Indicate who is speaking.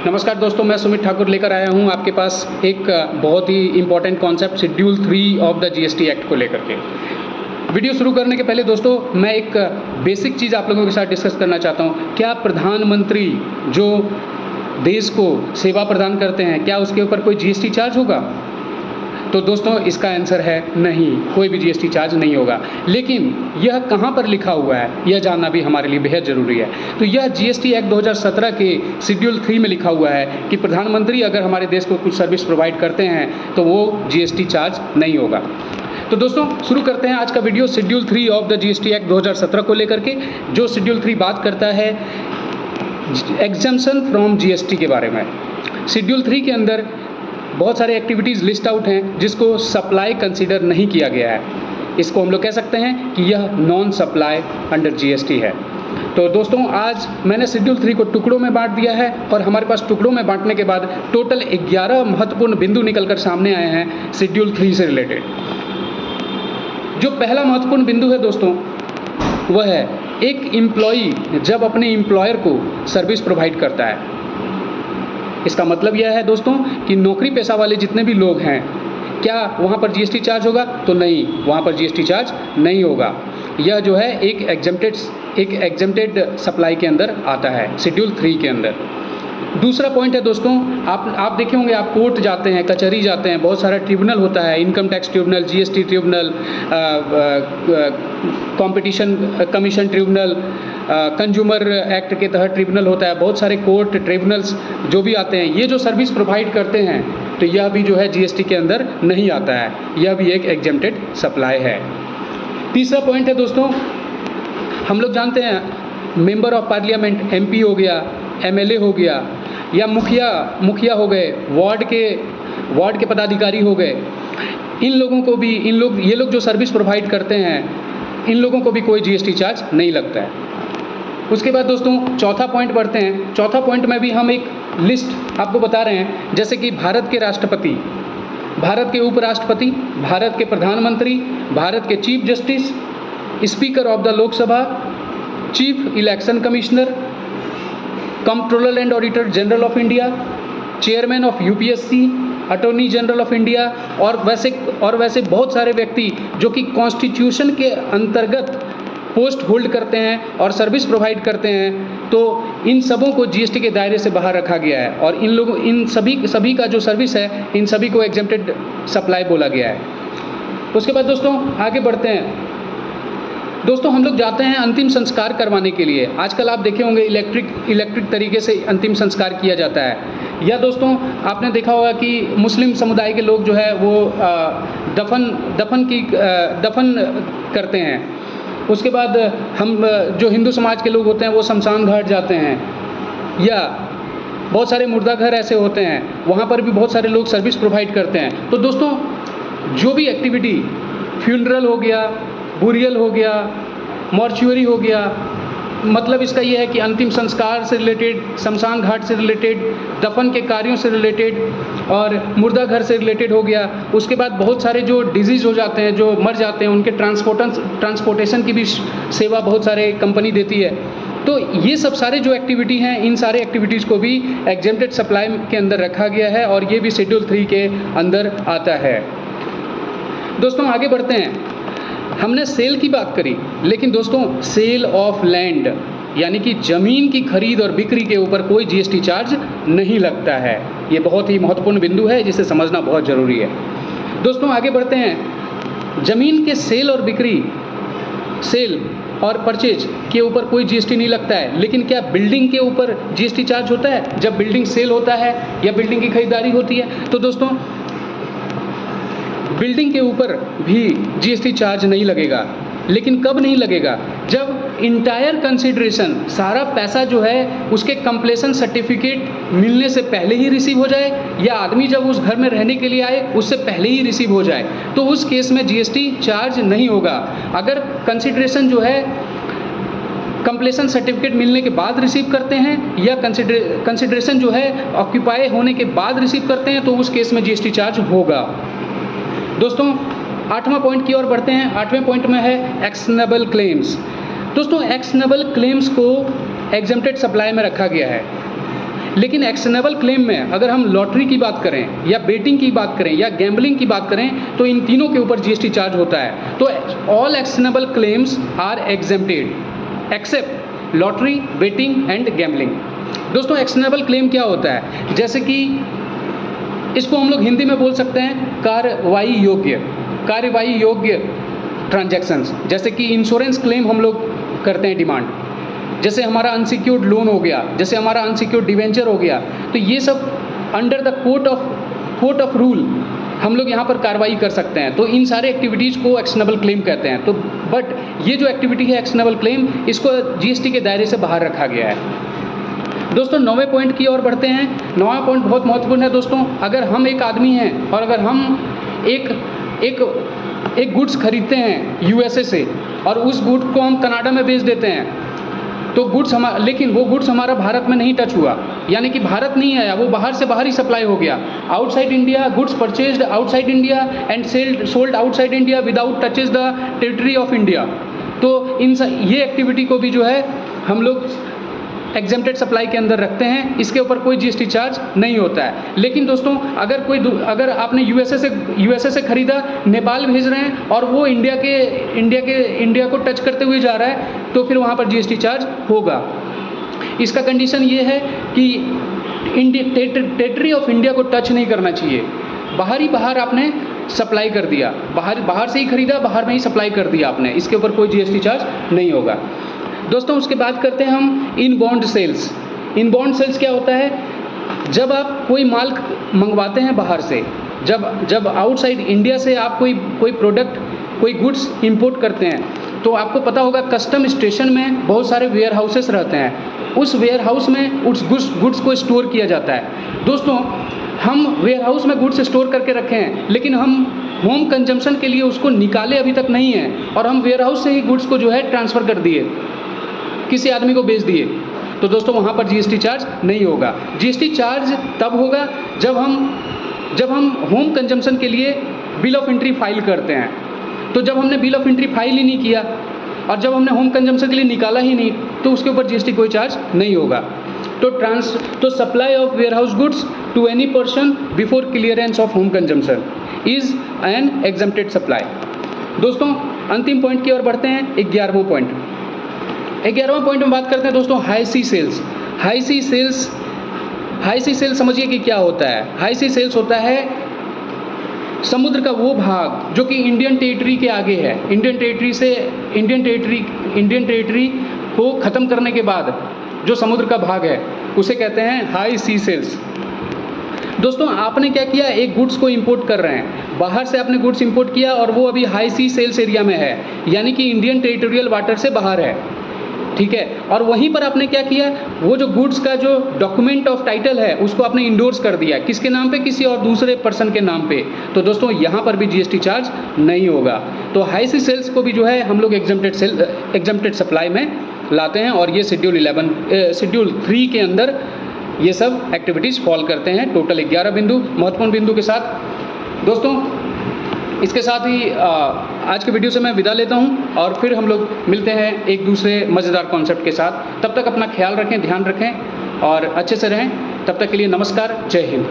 Speaker 1: नमस्कार दोस्तों, मैं सुमित ठाकुर लेकर आया हूं आपके पास एक बहुत ही important concept schedule 3 of the GST act को लेकर के। वीडियो शुरू करने के पहले दोस्तों मैं एक बेसिक चीज़ आप लोगों के साथ डिस्कस करना चाहता हूं। क्या प्रधानमंत्री जो देश को सेवा प्रदान करते हैं, क्या उसके ऊपर कोई जीएसटी चार्ज होगा? तो दोस्तों इसका आंसर है नहीं, कोई भी जीएसटी चार्ज नहीं होगा। लेकिन यह कहाँ पर लिखा हुआ है यह जानना भी हमारे लिए बेहद ज़रूरी है। तो यह जीएसटी एक्ट 2017 के शेड्यूल 3 में लिखा हुआ है कि प्रधानमंत्री अगर हमारे देश को कुछ सर्विस प्रोवाइड करते हैं तो वो जीएसटी चार्ज नहीं होगा। तो दोस्तों शुरू करते हैं आज का video schedule 3 of the GST act 2017 को लेकर के। जो शेड्यूल 3 बात करता है एग्जम्पशन फ्रॉम जीएसटी के बारे में। शेड्यूल 3 के अंदर बहुत सारे एक्टिविटीज़ लिस्ट आउट हैं जिसको सप्लाई कंसीडर नहीं किया गया है। इसको हम लोग कह सकते हैं कि यह नॉन सप्लाई अंडर जीएसटी है। तो दोस्तों आज मैंने शेड्यूल 3 को टुकड़ों में बांट दिया है और हमारे पास टुकड़ों में बांटने के बाद टोटल 11 महत्वपूर्ण बिंदु निकलकर सामने आए हैं शेड्यूल 3 से रिलेटेड। जो पहला महत्वपूर्ण बिंदु है दोस्तों वह है एक एम्प्लॉई जब अपने एम्प्लॉयर को सर्विस प्रोवाइड करता है। इसका मतलब यह है दोस्तों कि नौकरी पेशा वाले जितने भी लोग हैं, क्या वहाँ पर जीएसटी चार्ज होगा? तो नहीं, वहाँ पर जीएसटी चार्ज नहीं होगा। यह जो है एक एग्जेम्प्टेड सप्लाई के अंदर आता है शेड्यूल 3 के अंदर। दूसरा पॉइंट है दोस्तों, आप देखे होंगे, आप कोर्ट जाते हैं, कचहरी जाते हैं, बहुत सारा ट्रिब्यूनल होता है, income tax tribunal, GST tribunal, competition commission tribunal, consumer act के तहत ट्रिब्यूनल होता है, बहुत सारे कोर्ट ट्रिब्यूनल्स जो भी आते हैं, ये जो सर्विस प्रोवाइड करते हैं तो यह भी जो है जीएसटी के अंदर नहीं आता है। यह भी एक एग्जेम्प्टेड सप्लाई है। तीसरा पॉइंट है दोस्तों, हम लोग जानते हैं मेंबर ऑफ पार्लियामेंट, एमपी हो गया, एमएलए हो गया, या मुखिया हो गए, वार्ड के पदाधिकारी हो गए, इन लोगों को भी ये लोग जो सर्विस प्रोवाइड करते हैं इन लोगों को भी कोई जीएसटी चार्ज नहीं लगता है। उसके बाद दोस्तों चौथा पॉइंट बढ़ते हैं। चौथा पॉइंट में भी हम एक लिस्ट आपको बता रहे हैं, जैसे कि भारत के राष्ट्रपति, भारत के उपराष्ट्रपति, भारत के प्रधानमंत्री, भारत के chief justice, speaker of the Lok Sabha, chief election commissioner, controller and auditor general of India, chairman of UPSC, attorney general of India और वैसे बहुत सारे व्यक्ति जो कि कॉन्स्टिट्यूशन के अंतर्गत पोस्ट होल्ड करते हैं और सर्विस प्रोवाइड करते हैं, तो इन सबों को जीएसटी के दायरे से बाहर रखा गया है और इन सभी का जो सर्विस है इन सभी को एग्जेम्प्टेड सप्लाई बोला गया है। उसके बाद दोस्तों आगे बढ़ते हैं। दोस्तों हम लोग जाते हैं अंतिम संस्कार करवाने के लिए। आजकल आप देखे होंगे इलेक्ट्रिक तरीके से अंतिम संस्कार किया जाता है। या दोस्तों आपने देखा होगा कि मुस्लिम समुदाय के लोग जो है वो दफन करते हैं। उसके बाद हम जो हिंदू समाज के लोग होते हैं वो शमशान घाट जाते हैं, या बहुत सारे मुर्दा घर ऐसे होते हैं, वहाँ पर भी बहुत सारे लोग सर्विस प्रोवाइड करते हैं। तो दोस्तों जो भी एक्टिविटी, फ्यूनरल हो गया, बुरियल हो गया, मॉर्चुअरी हो गया, मतलब इसका ये है कि अंतिम संस्कार से रिलेटेड, शमशान घाट से रिलेटेड, दफन के कार्यों से रिलेटेड और मुर्दा घर से रिलेटेड हो गया। उसके बाद बहुत सारे जो डिजीज़ हो जाते हैं, जो मर जाते हैं, उनके ट्रांसपोर्टेशन की भी सेवा बहुत सारे कंपनी देती है। तो ये सब सारे जो एक्टिविटी हैं, इन सारे एक्टिविटीज़ को भी एग्जेम्प्टेड सप्लाई के अंदर रखा गया है और ये भी शेड्यूल 3 के अंदर आता है। दोस्तों आगे बढ़ते हैं। हमने सेल की बात करी, लेकिन दोस्तों सेल ऑफ लैंड यानी कि ज़मीन की खरीद और बिक्री के ऊपर कोई जीएसटी चार्ज नहीं लगता है। ये बहुत ही महत्वपूर्ण बिंदु है जिसे समझना बहुत ज़रूरी है। दोस्तों आगे बढ़ते हैं। ज़मीन के सेल और परचेज के ऊपर कोई जीएसटी नहीं लगता है, लेकिन क्या बिल्डिंग के ऊपर जीएसटी चार्ज होता है जब बिल्डिंग सेल होता है या बिल्डिंग की खरीदारी होती है? तो दोस्तों बिल्डिंग के ऊपर भी जीएसटी चार्ज नहीं लगेगा। लेकिन कब नहीं लगेगा? जब इंटायर कंसिडरेशन, सारा पैसा जो है उसके कंप्लीशन सर्टिफिकेट मिलने से पहले ही रिसीव हो जाए, या आदमी जब उस घर में रहने के लिए आए उससे पहले ही रिसीव हो जाए, तो उस केस में जीएसटी चार्ज नहीं होगा। अगर कंसिडरेशन जो है कंप्लीशन सर्टिफिकेट मिलने के बाद रिसीव करते हैं या कंसिडरेशन जो है ऑक्यूपाई होने के बाद रिसीव करते हैं, तो उस केस में जीएसटी चार्ज होगा। दोस्तों 8वां पॉइंट की ओर बढ़ते हैं। 8वें पॉइंट में है एक्शनेबल क्लेम्स। दोस्तों एक्शनेबल क्लेम्स को एग्जेम्प्टेड सप्लाई में रखा गया है। लेकिन एक्शनेबल क्लेम में अगर हम लॉटरी की बात करें या बेटिंग की बात करें या गैम्बलिंग की बात करें तो इन तीनों के ऊपर जीएसटी चार्ज होता है। तो all actionable claims are exempted except lottery, betting and gambling. दोस्तों एक्शनेबल क्लेम क्या होता है? जैसे कि इसको हम लोग हिंदी में बोल सकते हैं कार्यवाही योग्य ट्रांजैक्शंस। जैसे कि इंश्योरेंस क्लेम हम लोग करते हैं डिमांड, जैसे हमारा अनसिक्योर्ड लोन हो गया, जैसे हमारा अनसिक्योर्ड डिवेंचर हो गया, तो ये सब under the court of rule हम लोग यहाँ पर कार्रवाई कर सकते हैं। तो इन सारे एक्टिविटीज़ को एक्शनेबल क्लेम कहते हैं। तो बट ये जो एक्टिविटी है एक्शनेबल क्लेम, इसको जीएसटी के दायरे से बाहर रखा गया है। दोस्तों 9वें पॉइंट की ओर बढ़ते हैं। 9वां पॉइंट बहुत महत्वपूर्ण है दोस्तों। अगर हम एक आदमी हैं और अगर हम एक गुड्स खरीदते हैं यूएसए से और उस गुड को हम कनाडा में बेच देते हैं, तो लेकिन वो गुड्स हमारा भारत में नहीं टच हुआ, यानी कि भारत नहीं आया, वो बाहर से बाहर ही सप्लाई हो गया। Outside India, goods purchased outside India and sold outside India without touches the territory of India. तो ये एक्टिविटी को भी जो है हम लोग एग्जेम्प्टेड सप्लाई के अंदर रखते हैं, इसके ऊपर कोई जीएसटी चार्ज नहीं होता है। लेकिन दोस्तों अगर आपने यूएसए से खरीदा, नेपाल भेज रहे हैं और वो इंडिया को टच करते हुए जा रहा है, तो फिर वहाँ पर जीएसटी चार्ज होगा। इसका कंडीशन ये है कि टेरिटरी ऑफ इंडिया को टच नहीं करना चाहिए। बाहर आपने सप्लाई कर दिया, बाहर से ही खरीदा, बाहर में ही सप्लाई कर दिया आपने, इसके ऊपर कोई जीएसटी चार्ज नहीं होगा। दोस्तों उसके बाद करते हैं हम इनबाउंड सेल्स। इनबाउंड सेल्स क्या होता है? जब आप कोई माल मंगवाते हैं बाहर से, जब आउटसाइड इंडिया से आप कोई प्रोडक्ट, कोई गुड्स इंपोर्ट करते हैं, तो आपको पता होगा कस्टम स्टेशन में बहुत सारे वेयर हाउसेस रहते हैं। उस वेयर हाउस में उस गुड्स को स्टोर किया जाता है। दोस्तों हम वेयर हाउस में गुड्स स्टोर करके रखे हैं, लेकिन हम होम कंजम्पशन के लिए उसको निकाले अभी तक नहीं है, और हम वेयर हाउस से ही गुड्स को जो है ट्रांसफ़र कर दिए, किसी आदमी को बेच दिए, तो दोस्तों वहाँ पर जीएसटी चार्ज नहीं होगा। जीएसटी चार्ज तब होगा जब हम होम कंजम्पशन के लिए बिल ऑफ एंट्री फाइल करते हैं। तो जब हमने बिल ऑफ एंट्री फाइल ही नहीं किया और जब हमने होम कंजम्पशन के लिए निकाला ही नहीं, तो उसके ऊपर जीएसटी कोई चार्ज नहीं होगा। तो supply of warehouse goods to any person before clearance of home consumption is an exempted supply. दोस्तों अंतिम पॉइंट की ओर बढ़ते हैं, 11वां पॉइंट। 11वां पॉइंट में बात करते हैं दोस्तों हाई सी सेल्स। हाई सी सेल्स समझिए कि क्या होता है। हाई सी सेल्स होता है समुद्र का वो भाग जो कि इंडियन टेरिटरी के आगे है। इंडियन टेरिटरी को ख़त्म करने के बाद जो समुद्र का भाग है उसे कहते हैं हाई सी सेल्स। दोस्तों आपने क्या किया, एक गुड्स को इंपोर्ट कर रहे हैं, बाहर से आपने गुड्स इंपोर्ट किया और वो अभी हाई सी सेल्स एरिया में है, यानी कि इंडियन टेरिटोरियल वाटर से बाहर है, ठीक है। और वहीं पर आपने क्या किया, वो जो गुड्स का जो डॉक्यूमेंट ऑफ टाइटल है उसको आपने इंडोर्स कर दिया, किसके नाम पे, किसी और दूसरे पर्सन के नाम पे। तो दोस्तों यहाँ पर भी जीएसटी चार्ज नहीं होगा। तो हाई सी सेल्स को भी जो है हम लोग एग्जेम्प्टेड सप्लाई में लाते हैं, और ये शेड्यूल 3 के अंदर ये सब एक्टिविटीज़ फॉल करते हैं। टोटल 11 महत्वपूर्ण बिंदु के साथ। दोस्तों इसके साथ ही आज के वीडियो से मैं विदा लेता हूं, और फिर हम लोग मिलते हैं एक दूसरे मज़ेदार कॉन्सेप्ट के साथ। तब तक अपना ख्याल रखें, ध्यान रखें और अच्छे से रहें। तब तक के लिए नमस्कार, जय हिंद।